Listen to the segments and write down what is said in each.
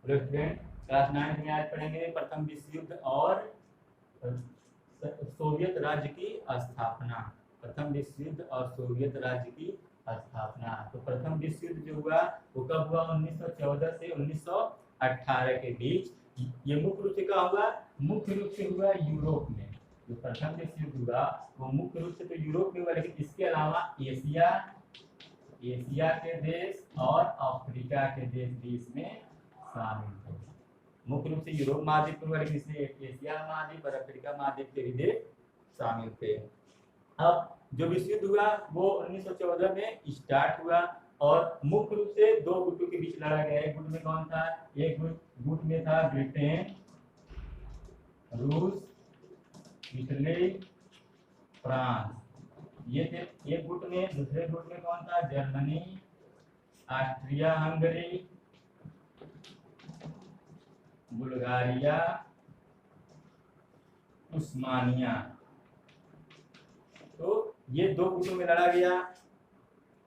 Hello student, class 9 में आज पढ़ेंगे प्रथम विश्व युद्ध और सोवियत राज्य की स्थापना। प्रथम विश्व युद्ध और सोवियत राज्य की स्थापना। तो प्रथम विश्व युद्ध जो हुआ वो कब हुआ? 1914 से 1918 के बीच। ये मुख्य रूप से क्या हुआ? मुख्य रूप से हुआ यूरोप में। जो प्रथम विश्व युद्ध हुआ वो मुख्य रूप से तो यूरोप में हुआ, लेकिन इसके अलावा एशिया के देश और अफ्रीका के देश भी इसमें शामिल थे। मुख्य रूप से यूरोप महाद्वीप में हुआ, लेकिन इसमें एशिया महाद्वीप और अफ्रीका महाद्वीप के भी देश शामिल थे। अब जो विश्व युद्ध हुआ वो 1914 में स्टार्ट हुआ और मुख्य रूप से दो गुटों के बीच लड़ा गया। एक गुट में कौन था? एक गुट में था ब्रिटेन, रूस, इटली, फ्रांस, ये थे एक गुट में। दूसरे गुट में कौन था? जर्मनी, ऑस्ट्रिया हंगरी, बुल्गारिया, उस्मानिया। तो ये दो गुटों में लड़ा गया।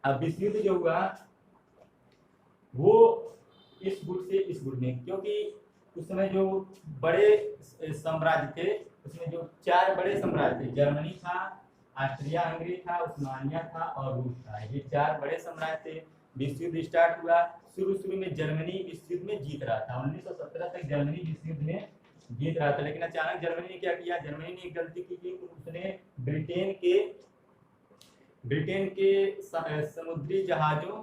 अब विश्व युद्ध जो हुआ वो इस गुट से इस गुट में, क्योंकि उस समय जो बड़े साम्राज्य थे उसमें जो चार बड़े साम्राज्य थे, जर्मनी था, ऑस्ट्रिया हंगरी था, उस्मानिया था और रूस था। ये चार बड़े साम्राज्य थे। विश्व युद्ध स्टार्ट हुआ। शुरू में जर्मनी विश्व युद्ध में जीत रहा था। 1917 तक जर्मनी विश्व युद्ध में जीत रहा था, लेकिन अचानक जर्मनी ने क्या किया? जर्मनी ने एक गलती की कि उसने ब्रिटेन के समुद्री जहाजों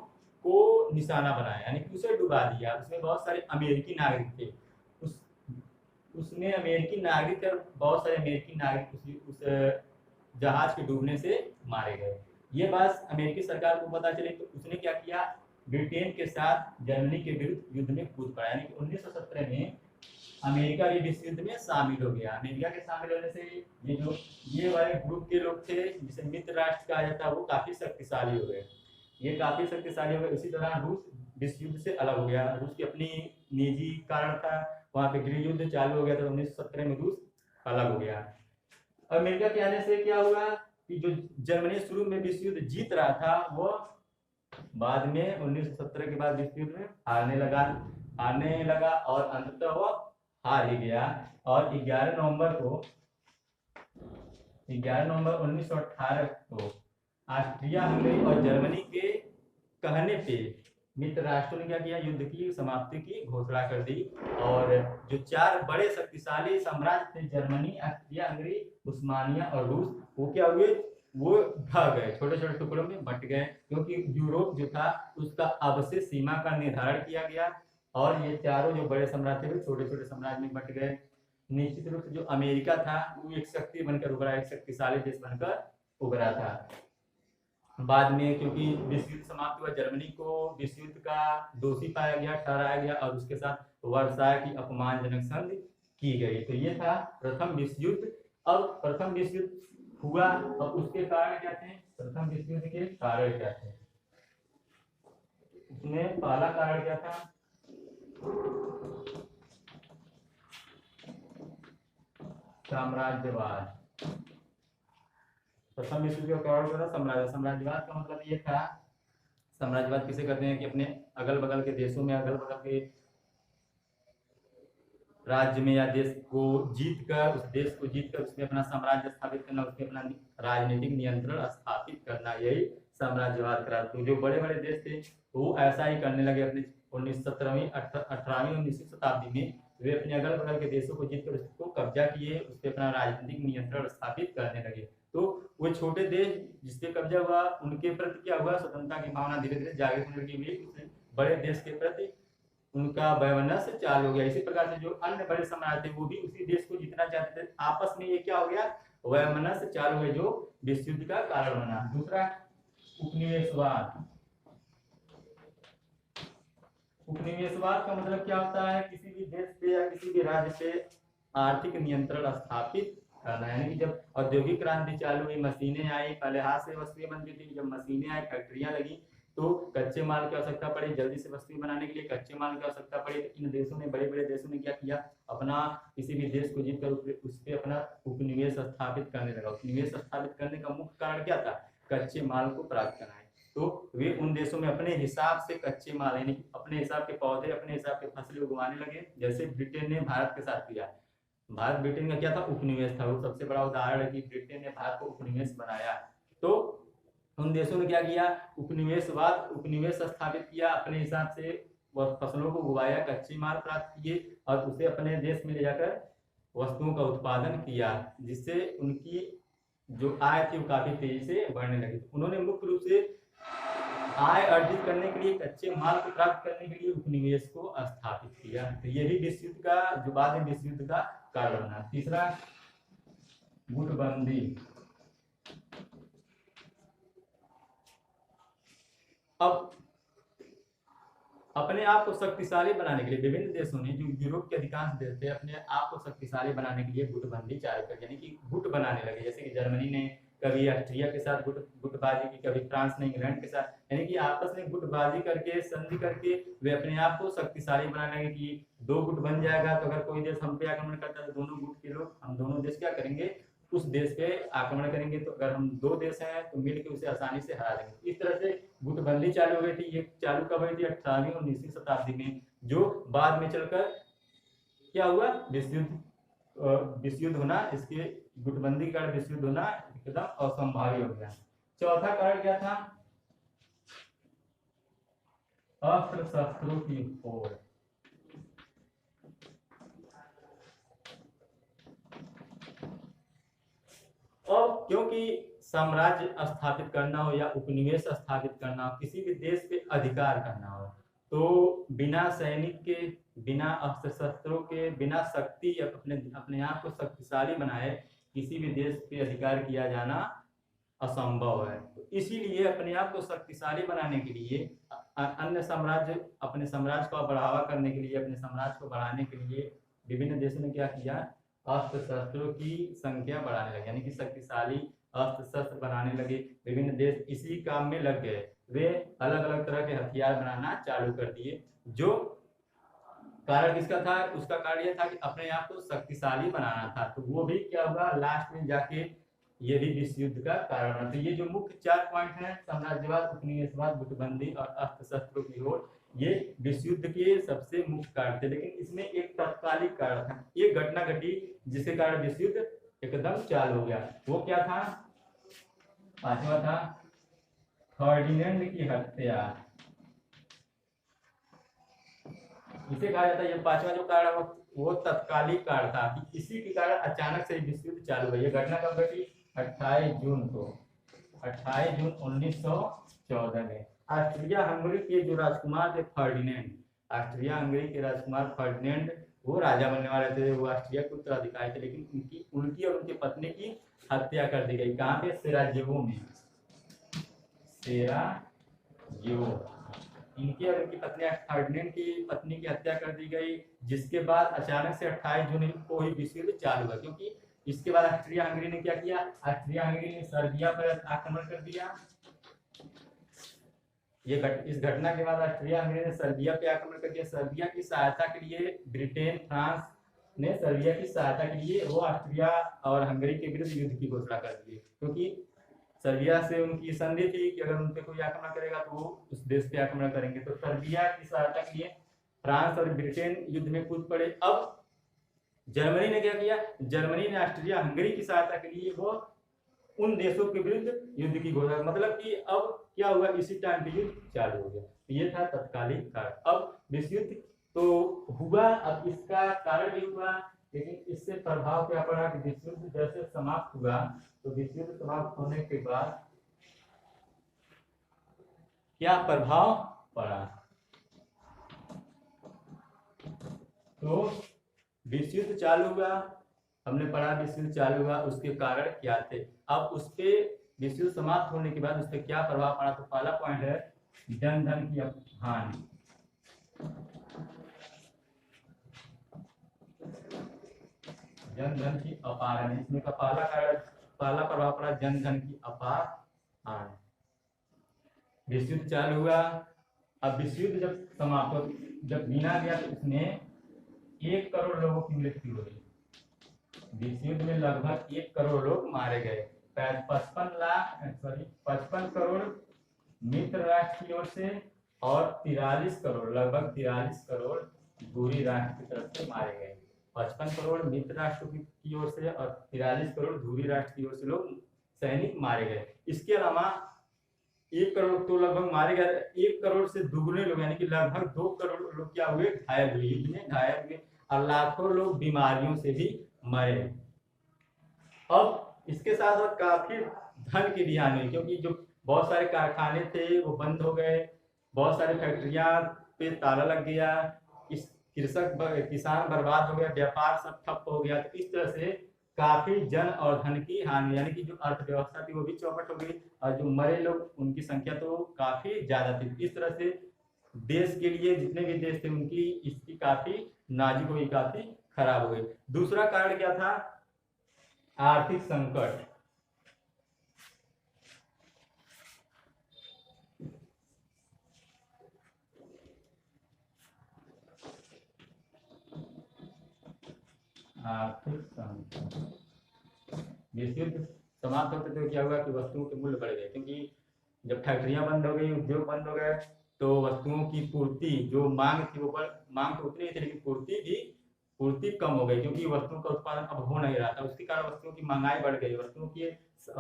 को निशाना बनाया, यानी कि उसे डुबा दिया। उसमें बहुत सारे अमेरिकी नागरिक थे। उसमें अमेरिकी नागरिक और बहुत सारे अमेरिकी नागरिक उस जहाज के डूबने से मारे गए। ये बात अमेरिकी सरकार को पता चली तो उसने क्या किया? ब्रिटेन के साथ जर्मनी के विरुद्ध युद्ध में कूद पड़ा। यानी कि 1917 में अमेरिका भी विश्व युद्ध में शामिल हो गया। अमेरिका के शामिल होने से ये वाले ग्रुप के लोग थे जिसे मित्र राष्ट्र कहा जाता है, वो काफी शक्तिशाली हो गए। ये काफी शक्तिशाली हो गए। इसी दौरान रूस विश्व युद्ध से अलग हो गया। रूस की अपनी निजी कारण था, वहां पे गृह युद्ध चालू हो गया। तो 1917 में रूस अलग हो गया। अमेरिका के आने से क्या हुआ कि जो जर्मनी शुरू में विश्व युद्ध जीत रहा था वो बाद में 1917 के बाद विश्व युद्ध में हारने लगा और अंततः वो हार ही गया। और 11 नवंबर 1918 को ऑस्ट्रिया हंगरी और जर्मनी के कहने पे मित्र राष्ट्रों ने क्या किया? युद्ध की समाप्ति की घोषणा कर दी। और जो चार बड़े शक्तिशाली साम्राज्य थे, जर्मनी, ऑस्ट्रिया हंगरी, उस्मानिया और रूस, वो क्या हुए? वो ढह गए, छोटे छोटे टुकड़ों में बट गए, क्योंकि यूरोप जो था उसका अब से सीमा का निर्धारण किया गया और ये चारों जो बड़े साम्राज्य थे छोटे छोटे साम्राज्य में बट गए। निश्चित रूप से जो अमेरिका था वो एक शक्ति बनकर उभरा, एक शक्तिशाली देश बनकर उभरा था। बाद में क्योंकि विश्व युद्ध समाप्त हुआ, जर्मनी को विश्व युद्ध का दोषी पाया गया, ठहराया गया और उसके साथ वर्साय की अपमानजनक संधि की गई। तो ये था प्रथम विश्व युद्ध। अब प्रथम विश्व युद्ध हुआ और उसके कारण क्या थे? प्रथम विश्व युद्ध के कारण क्या थे? उसमें पहला कारण क्या था? साम्राज्यवाद। प्रथम विश्व युद्ध का कारण क्या था? साम्राज्यवाद का मतलब ये था, साम्राज्यवाद किसे कहते हैं कि अपने अगल बगल के देशों में, अगल बगल के राज्य में या देश को जीतकर उसमें अपना साम्राज्य स्थापित करना, उसमें अपना राजनीतिक नियंत्रण स्थापित करना, यही साम्राज्यवाद करा। तो जो बड़े बड़े देश थे वो ऐसा ही करने लगे अपने 17वीं 18वीं 19वीं शताब्दी में। वे अपने अगल बगल के देशों को जीतकर उसको कब्जा किए, उस पर अपना राजनीतिक नियंत्रण स्थापित करने लगे। तो वो छोटे देश जिसपे कब्जा हुआ उनके प्रति क्या हुआ? स्वतंत्रता की भावना धीरे धीरे जागृत होने लगी। बड़े देश के प्रति उनका वैमनस्य चालू हो गया। इसी प्रकार से जो अन्य बड़े साम्राज्य थे वो भी उसी देश को जीतना चाहते थे। आपस में ये क्या हो गया? वैमनस्य चालू है, जो विश्व युद्ध का कारण बना। दूसरा, उपनिवेशवाद। उपनिवेशवाद का मतलब क्या होता है? किसी भी देश पे या किसी भी राज्य पे आर्थिक नियंत्रण स्थापित करना। यानी कि जब औद्योगिक क्रांति चालू हुई, मशीनें आई, पहले हाथ से वस्तुएं बनती थी, जब मशीनें आई, फैक्ट्रियां लगी, तो कच्चे माल की आवश्यकता पड़ी। जल्दी से वस्तुएं बनाने के लिए कच्चे माल की आवश्यकता पड़ी। तो इन देशों ने, बड़े बड़े देशों ने क्या किया? अपना किसी भी देश को जीतकर उस पर अपना उपनिवेश स्थापित करने लगा। उपनिवेश स्थापित करने का मुख्य कारण क्या था? कच्चे माल को प्राप्त करना है। तो वे उन देशों में अपने हिसाब से कच्चे माल यानी अपने हिसाब के पौधे, अपने हिसाब के फसलें उगवाने लगे, जैसे ब्रिटेन ने भारत के साथ किया। भारत ब्रिटेन का क्या था, उपनिवेश था, वो सबसे बड़ा उदाहरण है कि ब्रिटेन ने भारत को उपनिवेश बनाया। तो उन देशों ने क्या किया, उपनिवेश स्थापित किया, अपने हिसाब से वह फसलों को उगाया, कच्चे माल प्राप्त किए और उसे अपने देश में ले जाकर वस्तुओं का उत्पादन किया, जिससे उनकी जो आय थी वो काफी तेजी से बढ़ने लगी। उन्होंने मुख्य रूप से आय अर्जित करने के लिए, कच्चे माल को प्राप्त करने के लिए उपनिवेश को स्थापित किया। तो ये भी विश्व युद्ध का, जो बाद में विश्व युद्ध का कारण बना। तीसरा, गुटबंदी। अब अपने आप को शक्तिशाली बनाने के लिए विभिन्न देशों ने, जो यूरोप के अधिकांश देश थे, अपने आप को शक्तिशाली बनाने के लिए गुटबंदी जारी कर, यानी कि गुट बनाने लगे। जैसे कि जर्मनी ने कभी ऑस्ट्रिया के साथ गुटबाजी की, कभी फ्रांस ने इंग्लैंड के साथ, यानी कि आपस में गुटबाजी करके, संधि करके वे अपने आप को शक्तिशाली बनाने लगे कि दो गुट बन जाएगा तो अगर कोई देश हम पे आक्रमण करता है तो दोनों गुट के लोग, हम दोनों देश क्या करेंगे, उस देश पे आक्रमण करेंगे। तो अगर हम दो देश हैं तो मिलकर उसे आसानी से हरा देंगे। इस तरह से गुटबंदी चालू हो गई थी। ये चालू कब हुई थी, 18वीं और 19वीं शताब्दी में, जो बाद में चलकर क्या हुआ, विश्व युद्ध होना, इसके गुटबंदी के कारण विश्व युद्ध होना एकदम असंभावी हो गया। चौथा कारण क्या था, अस्त्र शस्त्रों की होड़। और क्योंकि साम्राज्य स्थापित करना हो या उपनिवेश स्थापित करना हो, किसी भी देश पे अधिकार करना हो, तो बिना सैनिक के, बिना अस्त्र शस्त्रों के, बिना शक्ति, अपने आप को शक्तिशाली बनाए किसी भी देश पे अधिकार किया जाना असंभव है। तो इसीलिए अपने आप को शक्तिशाली बनाने के लिए अन्य साम्राज्य, अपने साम्राज्य को बढ़ावा करने के लिए, अपने साम्राज्य को बढ़ाने के लिए विभिन्न देशों ने क्या किया, अस्त्र शस्त्रों की संख्या बढ़ाने लगे, यानी कि शक्तिशाली अस्त्र शस्त्र बनाने लगे। विभिन्न देश इसी काम में लग गए, वे अलग अलग तरह के हथियार बनाना चालू कर दिए। जो कारण किसका था, उसका कारण यह था कि अपने आप को शक्तिशाली बनाना था। तो वो भी क्या हुआ, लास्ट में जाके ये भी विश्व युद्ध का कारण बना। तो ये जो मुख्य 4 पॉइंट हैं, साम्राज्यवाद, उपनिवेशवाद, गुटबंदी और अस्त्र शस्त्रों की होड़, ये विश्व युद्ध के सबसे मुख्य कारण थे। लेकिन इसमें एक तत्कालिक कारण था, एक घटना घटी जिसके कारण विश्व युद्ध एकदम चालू हो गया। वो क्या था, पांचवा था फर्डिनेंड की हत्या। इसे कहा जाता है, ये पांचवा जो कारण वो तत्कालिक कारण था कि इसी के कारण अचानक से विश्व युद्ध चालू हुआ। ये घटना कब घटी, 28 जून को, 28 जून 1914 में। ऑस्ट्रिया हंगरी के जो राजकुमार थे फर्डिनेंड, ऑस्ट्रिया हंगरी के राजकुमार फर्डिनेंड, वो राजा बनने वाले थे, वो ऑस्ट्रिया के उत्तराधिकारी थे। लेकिन उनकी और उनके पत्नी की हत्या कर दी गई। कहाँ पे, सेराजेवो में, सेराजेवो। इनकी और इनकी पत्नी फर्डिनेंड की पत्नी की हत्या कर दी गई, जिसके बाद अचानक से 28 जून को ही विश्व युद्ध चालू हुआ। क्योंकि इसके बाद ऑस्ट्रिया हंगरी ने क्या किया, ऑस्ट्रिया हंगरी ने सर्बिया पर आक्रमण कर दिया। इस घटना के बाद ऑस्ट्रिया हंगरी ने सर्बिया पे आक्रमण कर दिया। सर्बिया की सहायता के लिए ब्रिटेन, फ्रांस ने सर्बिया की सहायता के लिए वो ऑस्ट्रिया और हंगरी के विरुद्ध युद्ध की घोषणा कर दी, क्योंकि सर्बिया से उनकी संधि थी कि अगर उन पे कोई आक्रमण करेगा तो वो उस देश पे आक्रमण करेंगे। तो सर्बिया की सहायता के लिए फ्रांस और ब्रिटेन युद्ध में कूद पड़े। अब जर्मनी ने क्या किया, जर्मनी ने ऑस्ट्रिया हंगरी की सहायता के लिए वो उन देशों के विरुद्ध युद्ध की घोषणा, मतलब कि अब क्या हुआ, इसी टाइम पे युद्ध चालू हो गया। तो ये था तत्कालिक कारण। अब विश्व युद्ध तो हुआ, अब इसका कारण भी हुआ, लेकिन इससे प्रभाव क्या पड़ा कि विश्व युद्ध जैसे समाप्त हुआ, तो विश्व युद्ध समाप्त होने के बाद क्या प्रभाव पड़ा, तो विश्व युद्ध चालू हुआ, हमने पढ़ा विश्व युद्ध चालू हुआ, उसके कारण क्या थे। अब उस पे विश्व युद्ध समाप्त होने के बाद उस पर क्या प्रभाव पड़ा, तो पहला पॉइंट है जन धन की हानि। जन धन की अपार हानि, इसमें का पहला प्रभाव पड़ा जन धन की अपार हानि। विश्व युद्ध चालू हुआ, अब विश्व युद्ध जब समाप्त हो, जब गिना गया तो इसमें 1 करोड़ लोगों की मृत्यु हुई। विश्व युद्ध में लगभग 1 करोड़ लोग मारे गए। 55 करोड़ मृत ओर से और 43 करोड़, लगभग 43 करोड़ दूरी राष्ट्र की तरफ से मारे गए। 55 करोड़ मित्र राष्ट्र की ओर से और 43 करोड़ दूरी राष्ट्र की ओर से लोग सैनिक मारे गए। इसके अलावा 1 करोड़ तो लगभग मारे गए, 1 करोड़ से दुगने लोग यानी कि लगभग 2 करोड़ लोग क्या हुए, घायल हुए, युद्ध में घायल हुए, और लाखों लोग बीमारियों से भी मरे। अब इसके साथ साथ काफी धन की भी हानि हुई, क्योंकि जो बहुत सारे कारखाने थे वो बंद हो गए, बहुत सारी फैक्ट्रियां पे ताला लग गया, किसान बर्बाद हो गया, व्यापार सब ठप हो गया। तो इस तरह से काफी जन और धन की हानि, यानी कि जो अर्थव्यवस्था थी वो भी चौपट हो गई, और जो मरे लोग उनकी संख्या तो काफी ज्यादा थी। इस तरह से देश के लिए जितने भी देश थे उनकी स्थिति काफी नाजुक हुई, काफी खराब हो गई। दूसरा कारण क्या था, आर्थिक संकट। आर्थिक संकट, विश्व युद्ध समाप्त होते तो क्या हुआ कि वस्तुओं के मूल्य बढ़ गए, क्योंकि जब फैक्ट्रियां बंद हो गई, उद्योग बंद हो गए, तो वस्तुओं की पूर्ति, जो मांग थी वो मांग तो उतनी ही थी, लेकिन पूर्ति कम हो गई, क्योंकि वस्तुओं का उत्पादन अब हो नहीं रहा था। उसके कारण वस्तुओं की महंगाई बढ़ गई, वस्तुओं के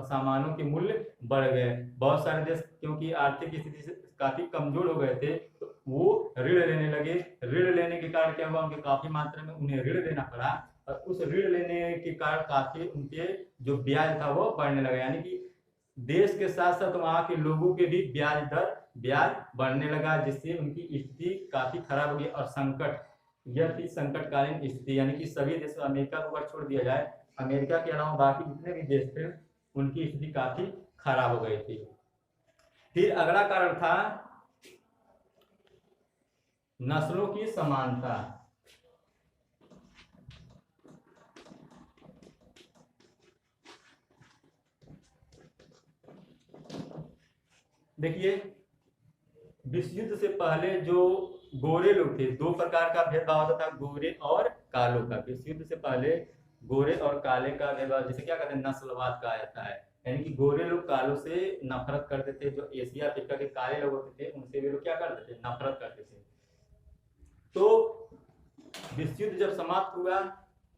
सामानों के मूल्य बढ़ गए। बहुत सारे देश क्योंकि आर्थिक स्थिति से काफी कमजोर हो गए थे, तो वो ऋण लेने लगे। ऋण लेने के कारण क्या हुआ, उनके काफी मात्रा में उन्हें ऋण देना पड़ा, और उस ऋण लेने के कारण काफी उनके जो ब्याज था वो बढ़ने लगा, यानी कि देश के साथ साथ वहां के लोगों के भी ब्याज बढ़ने लगा, जिससे उनकी स्थिति काफी खराब हो गई। और संकट, यह थी संकटकालीन स्थिति, यानी कि सभी देशों, अमेरिका को अगर छोड़ दिया जाए, अमेरिका के अलावा बाकी जितने भी देश थे उनकी स्थिति काफी खराब हो गई थी। फिर अगला कारण था नस्लों की समानता। देखिए, विश्व युद्ध से पहले जो गोरे लोग थे, दो प्रकार का भेदभाव होता था, गोरे और कालों का। विश्व युद्ध से पहले गोरे और काले का भेदभाव, जिसे क्या कहते हैं, नस्लवाद कहा जाता है, यानी कि गोरे लोग कालों से नफरत करते थे। जो एशिया अफ्रीका के काले लोग होते थे उनसे वे लोग क्या करते थे, नफरत करते थे। तो विश्व युद्ध जब समाप्त हुआ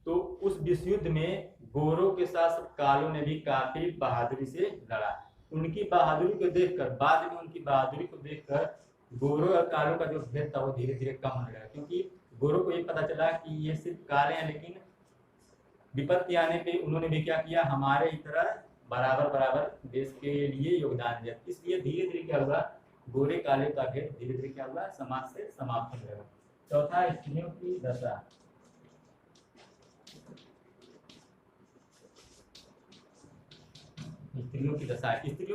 तो उस विश्व युद्ध में गोरों के साथ कालों ने भी काफी बहादुरी से लड़ा। उनकी बहादुरी को देखकर, बाद में उनकी बहादुरी को देखकर गोरों और कालों का जो भेद था वो धीरे धीरे कम होने लगा, क्योंकि गोरों को ये पता चला कि ये सिर्फ काले हैं, लेकिन विपत्ति आने पे उन्होंने भी क्या किया, हमारे ही तरह बराबर बराबर देश के लिए योगदान दिया। इसलिए धीरे धीरे क्या हुआ, गोरे काले का भेद धीरे धीरे क्या हुआ, समाज से समाप्त होने लगा। चौथा, स्त्रियों की दशा। स्त्रियों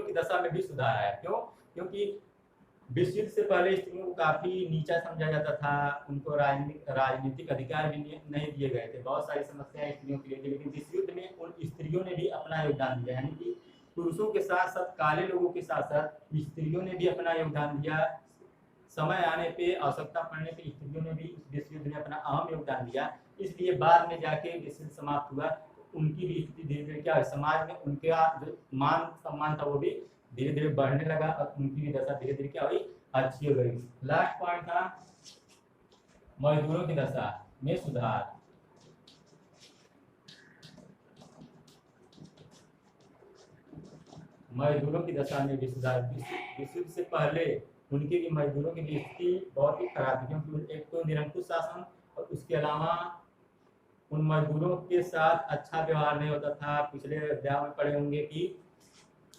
की दशा में भी सुधार आया। क्यों? क्योंकि विश्व युद्ध से पहले स्त्रियों को काफी नीचा समझा जाता था, उनको राजनीतिक अधिकार भी नहीं दिए गए थे, बहुत सारी समस्याएं स्त्रियों के लिए थी। लेकिन विश्व युद्ध में उन स्त्रियों ने भी अपना योगदान दिया, यानी कि पुरुषों के साथ साथ काले लोगों के साथ साथ स्त्रियों ने भी अपना योगदान दिया। समय आने पे, आवश्यकता पड़ने पे स्त्रियों ने भी विश्व युद्ध में अपना अहम योगदान दिया। इसलिए बाद में जाके विश्व युद्ध समाप्त हुआ, उनकी भी स्थिति धीरे धीरे क्या है, समाज में उनका जो मान सम्मान था वो भी धीरे धीरे बढ़ने लगा, और उनकी भी दशा धीरे धीरे क्या हुई, अच्छी हो गई। लास्ट पॉइंट था मजदूरों की दशा में सुधार। मजदूरों की दशा में भी सुधार। विश्व युद्ध से पहले उनकी भी, मजदूरों की भी स्थिति बहुत ही खराब थी, क्योंकि एक तो निरंकुश शासन, और उसके अलावा उन मजदूरों के साथ अच्छा व्यवहार नहीं होता था। पिछले अध्याय में पढ़े होंगे कि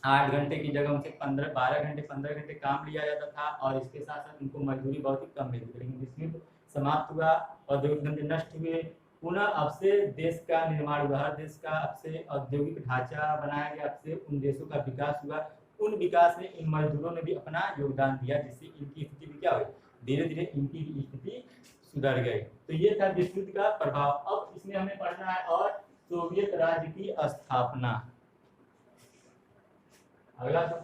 8 घंटे की जगह उनसे 12 घंटे 15 घंटे काम लिया जाता था, और इसके साथ साथ उनको मजदूरी बहुत ही कम मिलती थी। लेकिन विश्व युद्ध समाप्त हुआ, औद्योगिक धंधे नष्ट हुए, पुनः अब से देश का निर्माण हुआ, हर देश का अब से औद्योगिक ढांचा बनाया गया, अब से उन देशों का विकास हुआ। उन विकास में इन मजदूरों ने भी अपना योगदान दिया, जिससे इनकी स्थिति भी क्या हुई, धीरे धीरे इनकी भी स्थिति सुधर गई। तो ये था विश्व युद्ध का प्रभाव। अब इसमें हमें पढ़ना है और सोवियत राज्य की स्थापना। अगला जो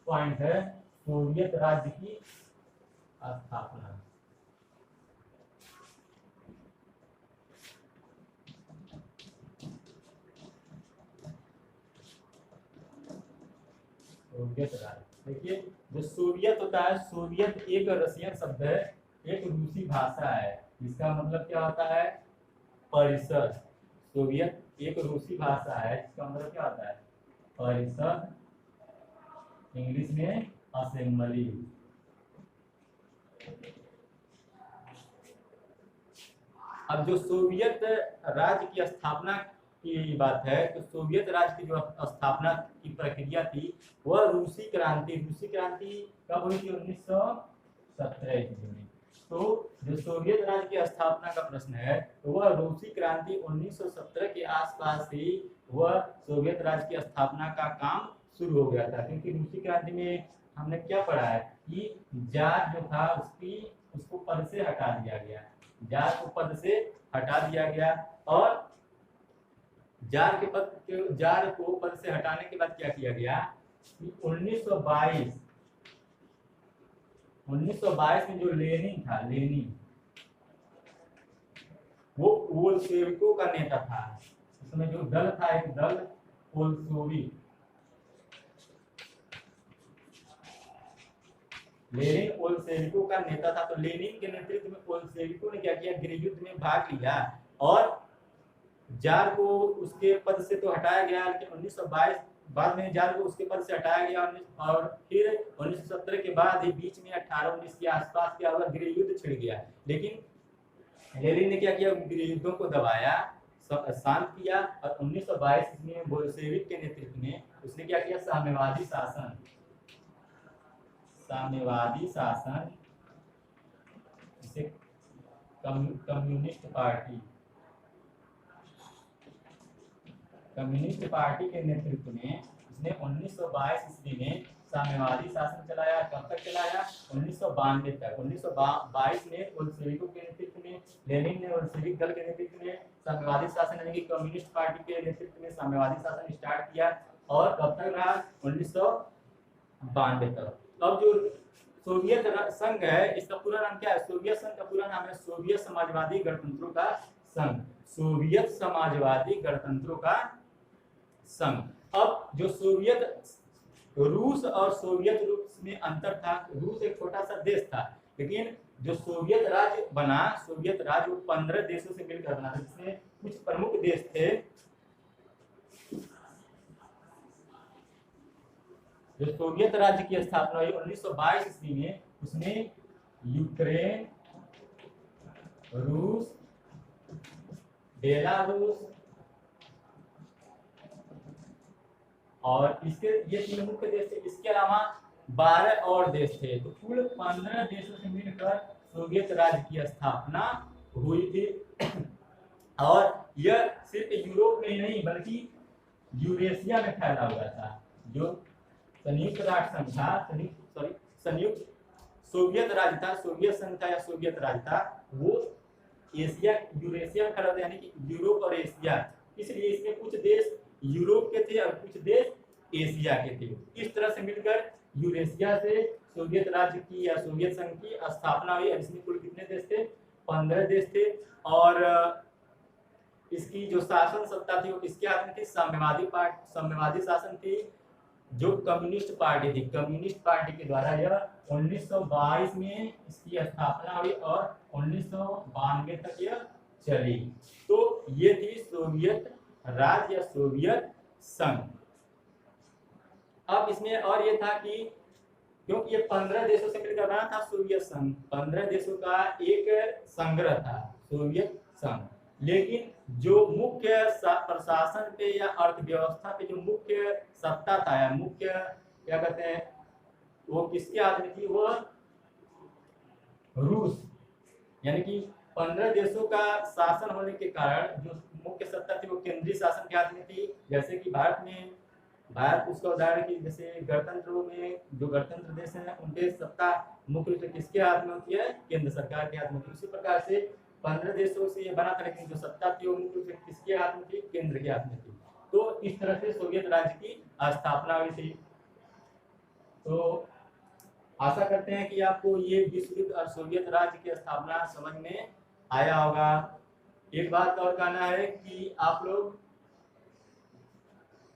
पॉइंट है, सोवियत राज्य की स्थापना। सोवियत राज्य, देखिए, जो सोवियत होता है, सोवियत एक रशियन शब्द है, एक रूसी भाषा है, जिसका मतलब क्या होता है, परिषद। सोवियत एक रूसी भाषा है, जिसका मतलब क्या होता है, परिषद, इंग्लिश में असेंबली। अब जो सोवियत राज्य की स्थापना की बात है, तो सोवियत राज्य की जो स्थापना की प्रक्रिया थी वह रूसी क्रांति कब हुई थी, 1917 ईस्वी में। तो जो सोवियत राज्य की स्थापना का प्रश्न है, तो वह रूसी क्रांति 1917 के आसपास ही वह सोवियत राज्य की स्थापना का काम शुरू हो गया था। क्योंकि रूसी क्रांति में हमने क्या पढ़ा है कि जार जो था उसको पद से हटा दिया गया, जार को पद से हटा दिया गया, और जार को पद से हटाने के बाद क्या किया गया कि 1922 में जो लेनिन था, लेनिन वो बोल्शेविकों का नेता था। उसमें जो दल था, एक दल बोल्शेविक, लेनिन बोल्शेविकों का नेता था। तो लेनिन के नेतृत्व में बोल्शेविकों ने क्या किया, गृह युद्ध में भाग लिया, और जार को उसके पद से तो हटाया गया, लेकिन 1922 बाद में जार को उसके पद से हटाया गया, और फिर 1917 के बाद ही बीच में 18-19 के आसपास क्या हुआ, गृह युद्ध छिड़ गया। लेकिन लेनिन ने क्या किया, गृह युद्धों को दबाया, शांत किया, और 1922 ईस्वी में बोल्शेविक के नेतृत्व में उसने क्या किया, साम्यवादी शासन, साम्यवादी शासन, जिसे कम्युनिस्ट पार्टी के नेतृत्व में उसने 1922 ईस्वी में साम्यवादी शासन चलाया। कब तक चलाया, 1992 तक। 1922 में बोल्शेविकों के नेतृत्व में, लेनिन ने बोल्शेविक दल के नेतृत्व में साम्यवादी शासन यानी कि कम्युनिस्ट पार्टी के नेतृत्व में साम्यवादी शासन स्टार्ट किया, और कब तक रहा, 1992 तक। अब जो सोवियत संघ है, इसका पूरा नाम क्या है, सोवियत संघ का पूरा नाम है सोवियत समाजवादी गणतंत्रों का संघ, सोवियत समाजवादी गणतंत्रों का संघ। अब जो सोवियत, रूस और सोवियत रूस में अंतर था। रूस एक छोटा सा देश था, लेकिन जो सोवियत राज्य बना, सोवियत राज्य वो 15 देशों से मिलकर बना था, जिसमें कुछ प्रमुख देश थे। जो सोवियत राज्य की स्थापना हुई 1922 ईस्वी में, उसमें यूक्रेन, रूस, बेलारूस और इसके ये 3 मुख्य देश थे। इसके अलावा 12 और देश थे। तो कुल 15 देशों से मिलकर सोवियत राज्य की स्थापना हुई थी, और यह सिर्फ यूरोप में ही नहीं बल्कि यूरेशिया में फैला हुआ था। जो संयुक्त राष्ट्र संघ था, संयुक्त सोवियत राज्य था, सोवियत संघ था या सोवियत राज्य था, वो एशिया, यूरेशिया में फैला हुआ, यानी कि यूरोप और एशिया। इसलिए इसमें कुछ देश यूरोप के थे और कुछ देश एशिया के थे। इस तरह से मिलकर यूरेशिया से सोवियत राज्य की या सोवियत संघ की स्थापना हुई। इसमें कुल कितने देश थे, 15 देश थे, और इसकी जो शासन सत्ता थी वो किसके हाथ में थी, साम्यवादी शासन थी, जो कम्युनिस्ट पार्टी थी। कम्युनिस्ट पार्टी के द्वारा यह 1922 में इसकी स्थापना हुई और 1992 तक यह चली। तो ये थी सोवियत राज्य या सोवियत संघ। अब इसमें और ये था कि क्योंकि ये 15 देशों से मिलकर बना था सोवियत संघ, 15 देशों का एक संग्रह था सोवियत संघ, लेकिन जो मुख्य प्रशासन पे या अर्थव्यवस्था पे जो मुख्य सत्ता था या मुख्य क्या कहते हैं, वो किसके हाथ में थी, वो रूस। यानी कि 15 देशों का शासन होने के कारण जो मुख्य सत्ता थी वो केंद्रीय शासन के हाथ में थी। जैसे कि भारत उसका उदाहरण की, जैसे गणतंत्रों में जो गणतंत्र देश हैं उनके सत्ता मुख्य रूप से किसके हाथ में होती है, केंद्र सरकार के हाथ में। उसी प्रकार से 15 देशों से ये बना था, लेकिन जो सत्ता थी वो मुख्य रूप से किसके हाथ में थी, केंद्र के हाथ में थी। तो इस तरह से सोवियत राज्य की स्थापना हुई थी। तो आशा करते हैं कि आपको ये विश्व युद्ध और सोवियत राज्य की स्थापना समझ में आया होगा। एक बात और कहना है कि आप लोग,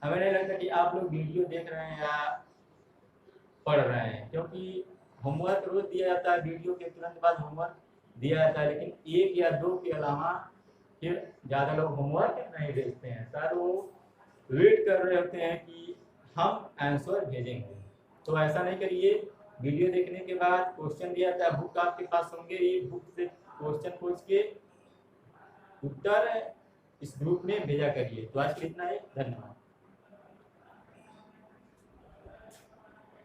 हमें नहीं लगता कि आप लोग वीडियो देख रहे हैं या पढ़ रहे हैं, क्योंकि होमवर्क रोज दिया जाता है, वीडियो के तुरंत बाद होमवर्क दिया जाता है, लेकिन 1 या 2 के अलावा फिर ज़्यादा लोग होमवर्क नहीं भेजते हैं। शायद वो वेट कर रहे होते हैं कि हम आंसर भेजेंगे। तो ऐसा नहीं करिए, वीडियो देखने के बाद क्वेश्चन दिया जाता है, बुक आपके पास होंगे, ये बुक से क्वेश्चन पूछ के उत्तर इस ग्रुप में भेजा करिए। तो आज के लिए इतना है, धन्यवाद।